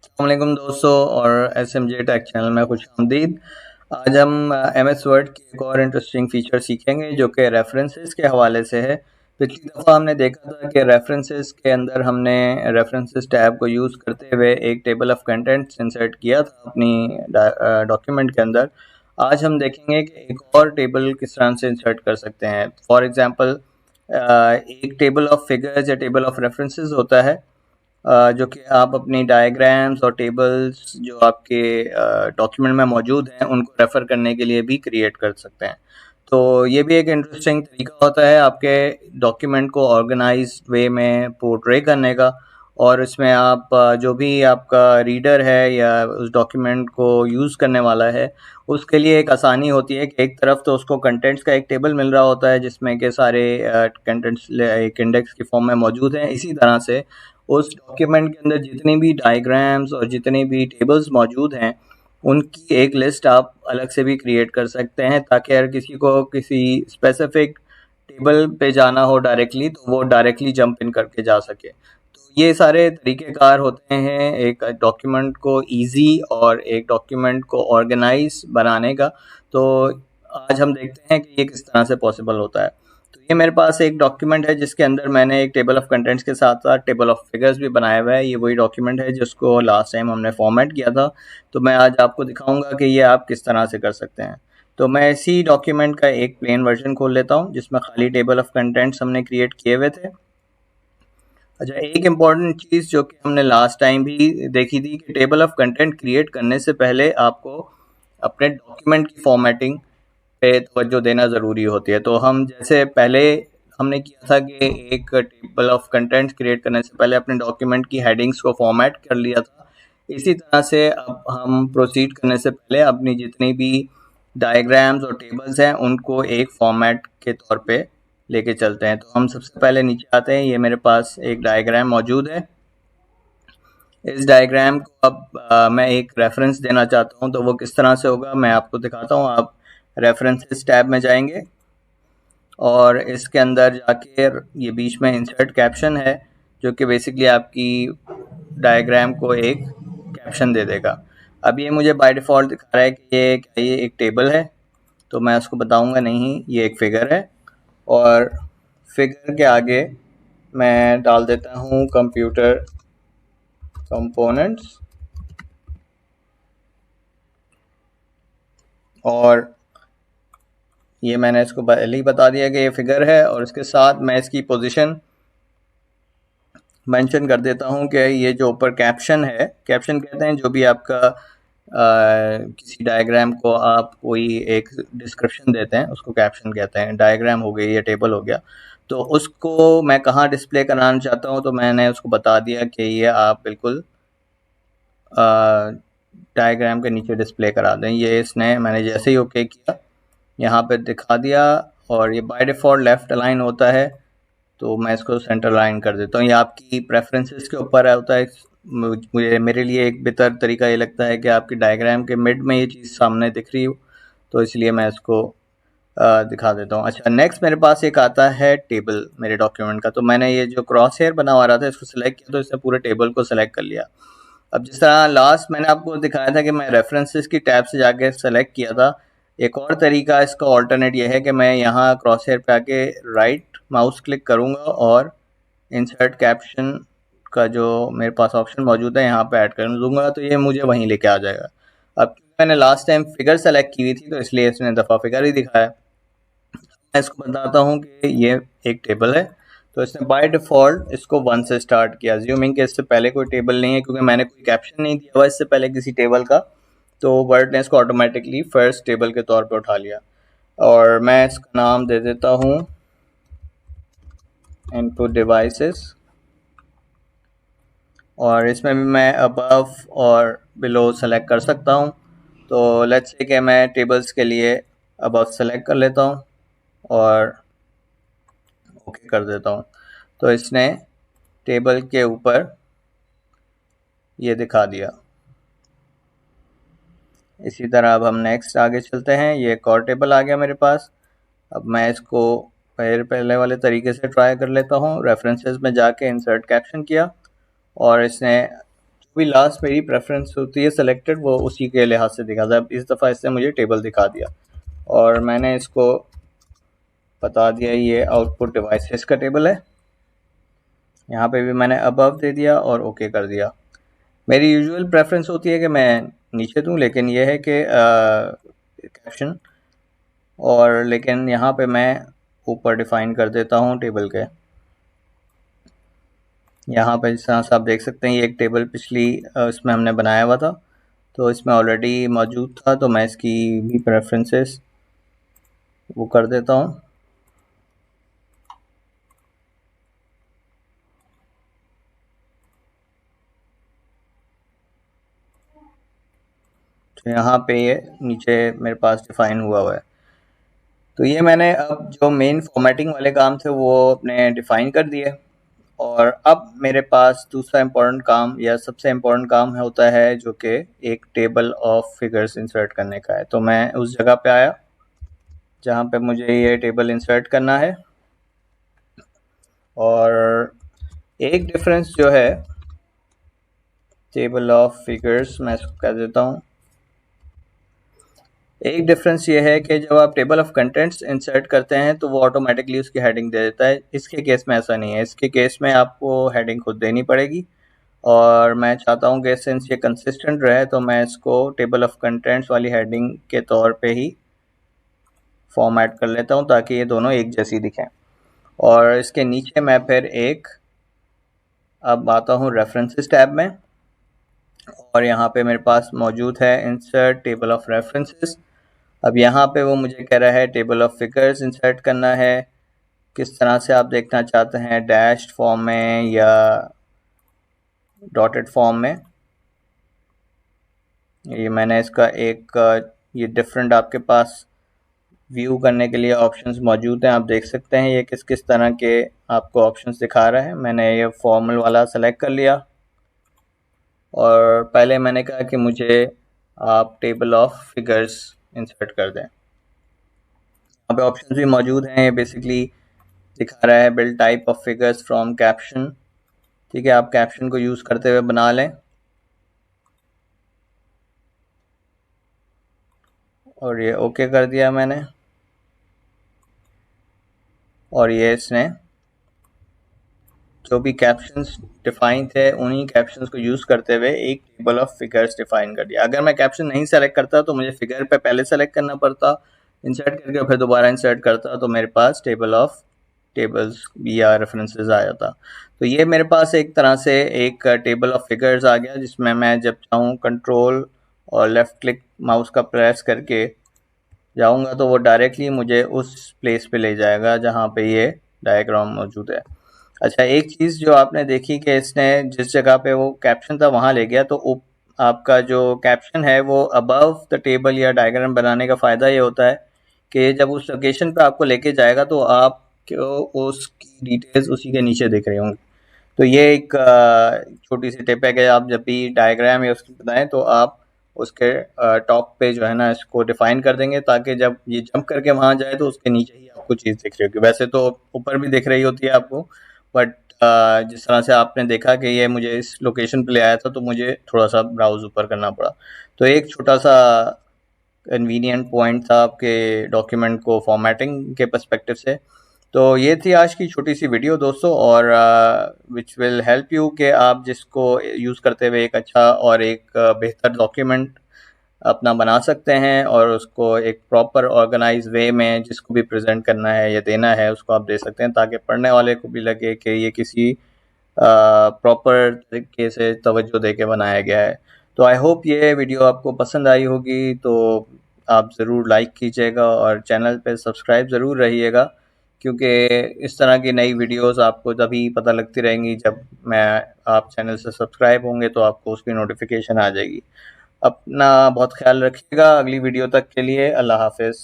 अस्सलामुअलैकुम दोस्तों और SMJ टेक चैनल में खुश आमदीद। आज हम MS वर्ड की एक और इंटरेस्टिंग फीचर सीखेंगे जो कि रेफरेंसेस के हवाले से है। पिछली दफ़ा हमने देखा था कि रेफरेंसेस के अंदर हमने रेफरेंसेस टैब को यूज़ करते हुए एक टेबल ऑफ कंटेंट्स इंसर्ट किया था अपनी डॉक्यूमेंट के अंदर। आज हम देखेंगे कि एक और टेबल किस तरह से इंसर्ट कर सकते हैं। फॉर एग्ज़ाम्पल एक टेबल ऑफ फिगर्स या टेबल ऑफ रेफरेंसेस होता है जो कि आप अपनी डायग्राम्स और टेबल्स जो आपके डॉक्यूमेंट में मौजूद हैं उनको रेफ़र करने के लिए भी क्रिएट कर सकते हैं। तो ये भी एक इंटरेस्टिंग तरीका होता है आपके डॉक्यूमेंट को ऑर्गेनाइज्ड वे में पोर्ट्रे करने का। और इसमें आप जो भी आपका रीडर है या उस डॉक्यूमेंट को यूज़ करने वाला है उसके लिए एक आसानी होती है कि एक तरफ तो उसको कंटेंट्स का एक टेबल मिल रहा होता है जिसमें के सारे कंटेंट्स एक इंडेक्स की फॉर्म में मौजूद हैं। इसी तरह से उस डॉक्यूमेंट के अंदर जितनी भी डायग्राम्स और जितनी भी टेबल्स मौजूद हैं उनकी एक लिस्ट आप अलग से भी क्रिएट कर सकते हैं ताकि अगर किसी को किसी स्पेसिफिक टेबल पे जाना हो डायरेक्टली तो वो डायरेक्टली जंप इन करके जा सके। तो ये सारे तरीक़ेकार होते हैं एक डॉक्यूमेंट को ईज़ी और एक डॉक्यूमेंट को ऑर्गेनाइज़ बनाने का। तो आज हम देखते हैं कि ये किस तरह से पॉसिबल होता है। तो ये मेरे पास एक डॉक्यूमेंट है जिसके अंदर मैंने एक टेबल ऑफ कंटेंट्स के साथ-साथ टेबल ऑफ फिगर्स भी बनाया हुआ है। ये वही डॉक्यूमेंट है जिसको लास्ट टाइम हमने फॉर्मेट किया था। तो मैं आज आपको दिखाऊँगा कि ये आप किस तरह से कर सकते हैं। तो मैं इसी डॉक्यूमेंट का एक प्लेन वर्ज़न खोल लेता हूँ जिसमें खाली टेबल ऑफ कंटेंट्स हमने क्रिएट किए हुए थे। अच्छा, एक इम्पॉर्टेंट चीज़ जो कि हमने लास्ट टाइम भी देखी थी कि टेबल ऑफ कंटेंट क्रिएट करने से पहले आपको अपने डॉक्यूमेंट की फॉर्मेटिंग पे तवज्जो देना ज़रूरी होती है। तो हम जैसे पहले हमने किया था कि एक टेबल ऑफ कंटेंट्स क्रिएट करने से पहले अपने डॉक्यूमेंट की हेडिंग्स को फॉर्मेट कर लिया था। इसी तरह से अब हम प्रोसीड करने से पहले अपनी जितनी भी डायग्राम्स और टेबल्स हैं उनको एक फॉर्मेट के तौर पे लेके चलते हैं। तो हम सबसे पहले नीचे आते हैं। ये मेरे पास एक डायग्राम मौजूद है। इस डायग्राम को अब मैं एक रेफरेंस देना चाहता हूँ तो वो किस तरह से होगा मैं आपको दिखाता हूँ। आप रेफरेंसेस टैब में जाएंगे और इसके अंदर जाके ये बीच में इंसर्ट कैप्शन है जो कि बेसिकली आपकी डायग्राम को एक कैप्शन दे देगा। अब ये मुझे बाय डिफ़ॉल्ट दिखा रहा है कि ये एक टेबल है। तो मैं उसको बताऊंगा नहीं, ये एक फिगर है। और फिगर के आगे मैं डाल देता हूँ कंप्यूटर कंपोनेंट्स। और ये मैंने इसको पहले ही बता दिया कि ये फिगर है और इसके साथ मैं इसकी पोजीशन मेंशन कर देता हूँ कि ये जो ऊपर कैप्शन है, कैप्शन कहते हैं जो भी आपका किसी डायग्राम को आप कोई एक डिस्क्रिप्शन देते हैं उसको कैप्शन कहते हैं। डायग्राम हो गई या टेबल हो गया तो उसको मैं कहाँ डिस्प्ले कराना चाहता हूँ तो मैंने उसको बता दिया कि ये आप बिल्कुल डायग्राम के नीचे डिस्प्ले करा दें। ये इसने मैंने जैसे ही ओके किया यहाँ पे दिखा दिया और ये बाय डिफ़ॉल्ट लेफ़्ट अलाइन होता है तो मैं इसको सेंटर लाइन कर देता हूँ। ये आपकी प्रेफरेंसेस के ऊपर होता है। मुझे मेरे लिए एक बेहतर तरीका ये लगता है कि आपकी डायग्राम के मिड में ये चीज़ सामने दिख रही हो तो इसलिए मैं इसको दिखा देता हूँ। अच्छा, नेक्स्ट मेरे पास एक आता है टेबल मेरे डॉक्यूमेंट का। तो मैंने ये जो क्रॉस हेयर बना हुआ रहा था इसको सिलेक्ट किया तो इसने पूरे टेबल को सिलेक्ट कर लिया। अब जिस तरह लास्ट मैंने आपको दिखाया था कि मैं रेफरेंसेस की टैब से जाके सेलेक्ट किया था, एक और तरीका इसका ऑल्टरनेट ये है कि मैं यहाँ क्रॉस हेयर पे आके राइट माउस क्लिक करूँगा और इंसर्ट कैप्शन का जो मेरे पास ऑप्शन मौजूद है यहाँ पे ऐड कर दूंगा तो ये मुझे वहीं लेके आ जाएगा। अब मैंने लास्ट टाइम फिगर सेलेक्ट की हुई थी तो इसलिए इसने दफ़ा फिगर ही दिखाया। मैं इसको बताता हूँ कि ये एक टेबल है तो इसने बाय डिफ़ॉल्ट इसको 1 से स्टार्ट किया, अज्यूमिंग कि इससे पहले कोई टेबल नहीं है क्योंकि मैंने कोई कैप्शन नहीं दिया हुआ इससे पहले किसी टेबल का। तो वर्ड ने इसको ऑटोमेटिकली फर्स्ट टेबल के तौर पे उठा लिया और मैं इसका नाम दे देता हूँ इनपुट डिवाइसेस। और इसमें भी मैं अबव और बिलो सेलेक्ट कर सकता हूँ। तो लेट्स से कि मैं टेबल्स के लिए अबव सेलेक्ट कर लेता हूँ और ओके कर देता हूँ तो इसने टेबल के ऊपर ये दिखा दिया। इसी तरह अब हम नेक्स्ट आगे चलते हैं। ये एक और टेबल आ गया मेरे पास। अब मैं इसको पहले वाले तरीके से ट्राई कर लेता हूँ। रेफरेंसेस में जाके इंसर्ट कैप्शन किया और इसने भी लास्ट मेरी प्रेफरेंस होती है सेलेक्टेड, वो उसी के लिहाज से दिखाता है। अब इस दफ़ा इसने मुझे टेबल दिखा दिया और मैंने इसको बता दिया ये आउटपुट डिवाइसेस का टेबल है। यहाँ पे भी मैंने अबव दे दिया और ओके कर दिया। मेरी यूजुअल प्रेफरेंस होती है कि मैं नीचे दूँ, लेकिन यह है कि कैप्शन, और लेकिन यहाँ पे मैं ऊपर डिफ़ाइन कर देता हूँ टेबल के। यहाँ पे जिस तरह से आप देख सकते हैं ये एक टेबल पिछली इसमें हमने बनाया हुआ था, तो इसमें ऑलरेडी मौजूद था, तो मैं इसकी भी प्रेफरेंसेस वो कर देता हूँ। तो यहाँ पे ये नीचे मेरे पास डिफ़ाइन हुआ है। तो ये मैंने अब जो मेन फॉर्मेटिंग वाले काम थे वो अपने डिफ़ाइन कर दिए, और अब मेरे पास दूसरा इम्पोर्टेंट काम या सबसे इम्पोर्टेंट काम होता है जो कि एक टेबल ऑफ फिगर्स इंसर्ट करने का है। तो मैं उस जगह पे आया जहाँ पे मुझे ये टेबल इंसर्ट करना है, और एक डिफरेंस जो है टेबल ऑफ फिगर्स, मैं इसको कह देता हूँ, एक डिफरेंस ये है कि जब आप टेबल ऑफ कंटेंट्स इंसर्ट करते हैं तो वो ऑटोमेटिकली उसकी हेडिंग दे देता है। इसके केस में ऐसा नहीं है, इसके केस में आपको हेडिंग खुद देनी पड़ेगी, और मैं चाहता हूँ कि सिंस ये कंसिस्टेंट रहे तो मैं इसको टेबल ऑफ कंटेंट्स वाली हेडिंग के तौर पे ही फॉर्मेट कर लेता हूँ ताकि ये दोनों एक जैसी दिखें। और इसके नीचे मैं फिर एक अब आता हूँ रेफरेंसेस टैब में, और यहाँ पे मेरे पास मौजूद है इंसर्ट टेबल ऑफ रेफरेंसेस। अब यहाँ पे वो मुझे कह रहा है टेबल ऑफ फिगर्स इंसर्ट करना है। किस तरह से आप देखना चाहते हैं, डैश्ड फॉर्म में या डॉटेड फॉर्म में? ये मैंने इसका एक ये डिफरेंट आपके पास व्यू करने के लिए ऑप्शंस मौजूद हैं। आप देख सकते हैं ये किस किस तरह के आपको ऑप्शंस दिखा रहा है। मैंने ये फॉर्मल वाला सेलेक्ट कर लिया, और पहले मैंने कहा कि मुझे आप टेबल ऑफ फिगर्स इंसर्ट कर दें। यहाँ पे ऑप्शंस भी मौजूद हैं। ये बेसिकली दिखा रहा है build type of figures from caption. ठीक है, आप कैप्शन को यूज़ करते हुए बना लें, और ये ओके कर दिया मैंने, और ये इसने जो भी कैप्शंस डिफाइन थे उन्हीं कैप्शंस को यूज़ करते हुए एक टेबल ऑफ फिगर्स डिफाइन कर दिया। अगर मैं कैप्शन नहीं सेलेक्ट करता तो मुझे फिगर पे पहले सेलेक्ट करना पड़ता, इंसर्ट करके फिर दोबारा इंसर्ट करता, तो मेरे पास टेबल ऑफ टेबल्स या रेफरेंसेस आ जाता। तो ये मेरे पास एक तरह से एक टेबल ऑफ फिगर्स आ गया, जिसमें मैं जब चाहूँ कंट्रोल और लेफ़्ट क्लिक माउस का प्रेस करके जाऊँगा तो वो डायरेक्टली मुझे उस प्लेस पे ले जाएगा जहाँ पे ये डायग्राम मौजूद है। अच्छा, एक चीज़ जो आपने देखी कि इसने जिस जगह पे वो कैप्शन था वहाँ ले गया, तो आपका जो कैप्शन है वो अबव द टेबल या डायग्राम बनाने का फ़ायदा ये होता है कि जब उस लोकेशन पे आपको लेके जाएगा तो आपको उसकी डिटेल्स उसी के नीचे दिख रही होंगी। तो ये एक छोटी सी टिप है कि आप जब भी डायग्राम या उसकी बताएं तो आप उसके टॉप पे जो है ना इसको डिफाइन कर देंगे, ताकि जब ये जंप करके वहाँ जाए तो उसके नीचे ही आपको चीज़ दिख रही होगी। वैसे तो ऊपर भी दिख रही होती है आपको, बट जिस तरह से आपने देखा कि ये मुझे इस लोकेशन पे ले आया था तो मुझे थोड़ा सा ब्राउज ऊपर करना पड़ा। तो एक छोटा सा कन्वीनियंट पॉइंट था आपके डॉक्यूमेंट को फॉर्मेटिंग के पर्सपेक्टिव से। तो ये थी आज की छोटी सी वीडियो दोस्तों, और विच विल हेल्प यू कि आप जिसको यूज़ करते हुए एक अच्छा और एक बेहतर डॉक्यूमेंट अपना बना सकते हैं, और उसको एक प्रॉपर ऑर्गेनाइज वे में जिसको भी प्रेजेंट करना है या देना है उसको आप दे सकते हैं, ताकि पढ़ने वाले को भी लगे कि ये किसी प्रॉपर तरीके से तवज्जो दे के बनाया गया है। तो आई होप ये वीडियो आपको पसंद आई होगी, तो आप ज़रूर लाइक कीजिएगा और चैनल पे सब्सक्राइब ज़रूर रहिएगा, क्योंकि इस तरह की नई वीडियोस आपको तभी पता लगती रहेंगी जब मैं आप चैनल से सब्सक्राइब होंगे तो आपको उसकी नोटिफिकेशन आ जाएगी। अपना बहुत ख्याल रखिएगा। अगली वीडियो तक के लिए अल्लाह हाफ़िज़।